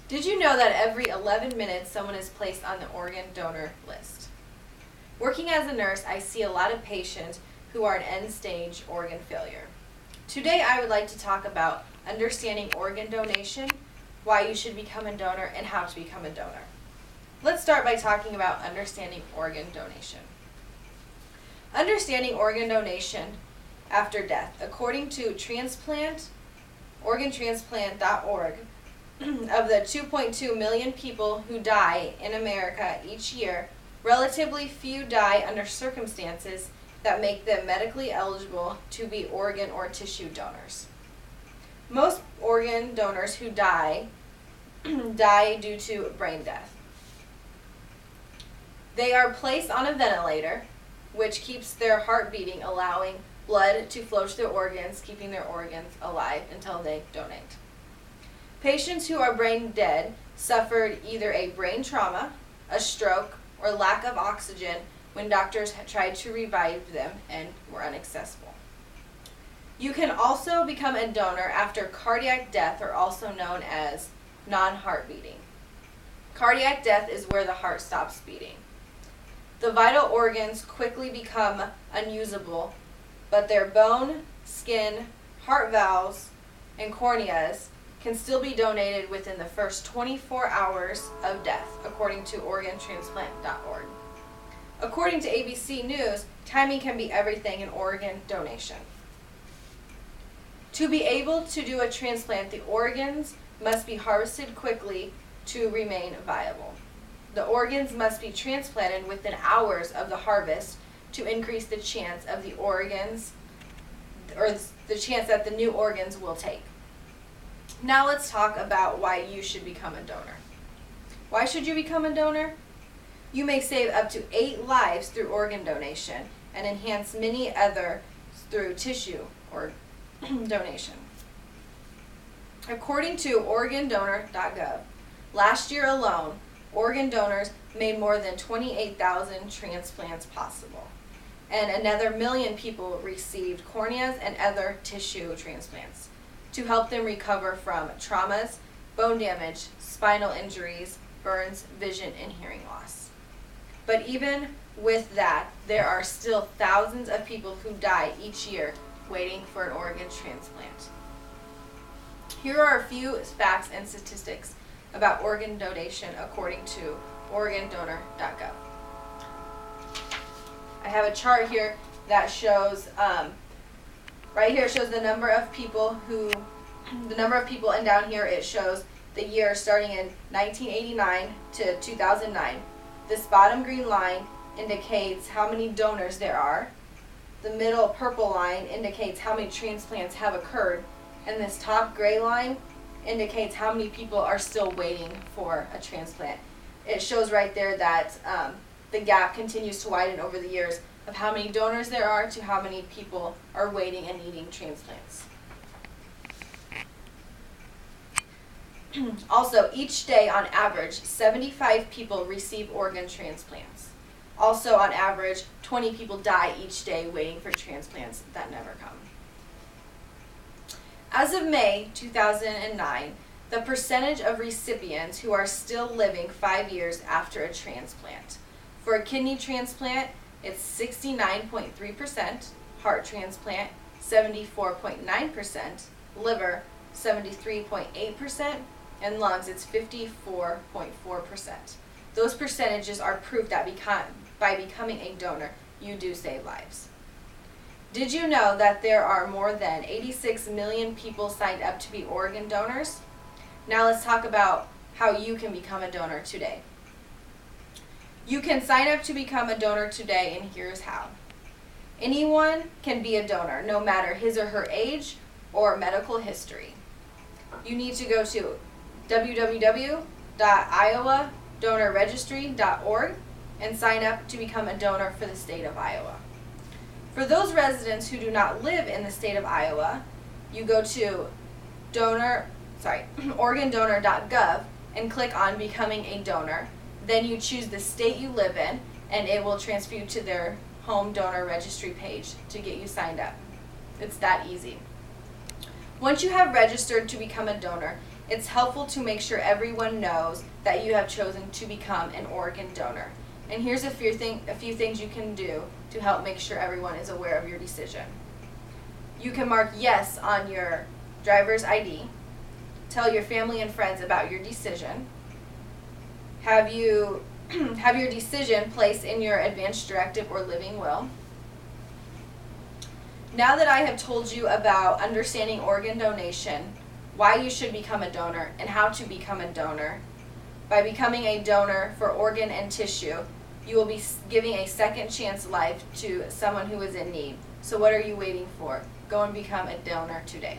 Did you know that every 11 minutes someone is placed on the organ donor list? Working as a nurse, I see a lot of patients who are in end-stage organ failure. Today I would like to talk about understanding organ donation, why you should become a donor, and how to become a donor. Let's start by talking about understanding organ donation. Understanding organ donation after death. According to organtransplant.org, of the 2.2 million people who die in America each year, relatively few die under circumstances that make them medically eligible to be organ or tissue donors. Most organ donors who die due to brain death. They are placed on a ventilator, which keeps their heart beating, allowing blood to flow to their organs, keeping their organs alive until they donate. Patients who are brain dead suffered either a brain trauma, a stroke, or lack of oxygen when doctors had tried to revive them and were inaccessible. You can also become a donor after cardiac death, or also known as non-heart beating. Cardiac death is where the heart stops beating. The vital organs quickly become unusable, but their bone, skin, heart valves, and corneas can still be donated within the first 24 hours of death, according to organtransplant.org. According to ABC News, timing can be everything in organ donation. To be able to do a transplant, the organs must be harvested quickly to remain viable. The organs must be transplanted within hours of the harvest to increase the chance of the organs, or the chance that the new organs will take. Now let's talk about why you should become a donor. Why should you become a donor? You may save up to 8 lives through organ donation and enhance many others through tissue or donation. According to organdonor.gov, last year alone, organ donors made more than 28,000 transplants possible, and another 1 million people received corneas and other tissue transplants to help them recover from traumas, bone damage, spinal injuries, burns, vision, and hearing loss. But even with that, there are still thousands of people who die each year waiting for an organ transplant. Here are a few facts and statistics about organ donation according to organdonor.gov. I have a chart here that shows, right here it shows the number of people, and down here it shows the year starting in 1989 to 2009. This bottom green line indicates how many donors there are. The middle purple line indicates how many transplants have occurred, and this top gray line indicates how many people are still waiting for a transplant. It shows right there that the gap continues to widen over the years of how many donors there are to how many people are waiting and needing transplants. Also, each day on average, 75 people receive organ transplants. Also, on average, 20 people die each day waiting for transplants that never come. As of May 2009, the percentage of recipients who are still living 5 years after a transplant. For a kidney transplant, it's 69.3%, heart transplant, 74.9%, liver, 73.8%, and lungs, it's 54.4%. Those percentages are proof that by becoming a donor, you do save lives. Did you know that there are more than 86 million people signed up to be organ donors? Now let's talk about how you can become a donor today. You can sign up to become a donor today, and here's how. Anyone can be a donor, no matter his or her age or medical history. You need to go to www.iowadonorregistry.org and sign up to become a donor for the state of Iowa. For those residents who do not live in the state of Iowa, you go to organdonor.gov and click on Becoming a Donor. Then you choose the state you live in, and it will transfer you to their home donor registry page to get you signed up. It's that easy. Once you have registered to become a donor, It's helpful to make sure everyone knows that you have chosen to become an organ donor. And here's a few things you can do to help make sure everyone is aware of your decision. You can mark yes on your driver's ID. Tell your family and friends about your decision. Have your decision placed in your advance directive or living will. Now that I have told you about understanding organ donation, why you should become a donor, and how to become a donor, by becoming a donor for organ and tissue, you will be giving a second chance life to someone who is in need. So what are you waiting for? Go and become a donor today.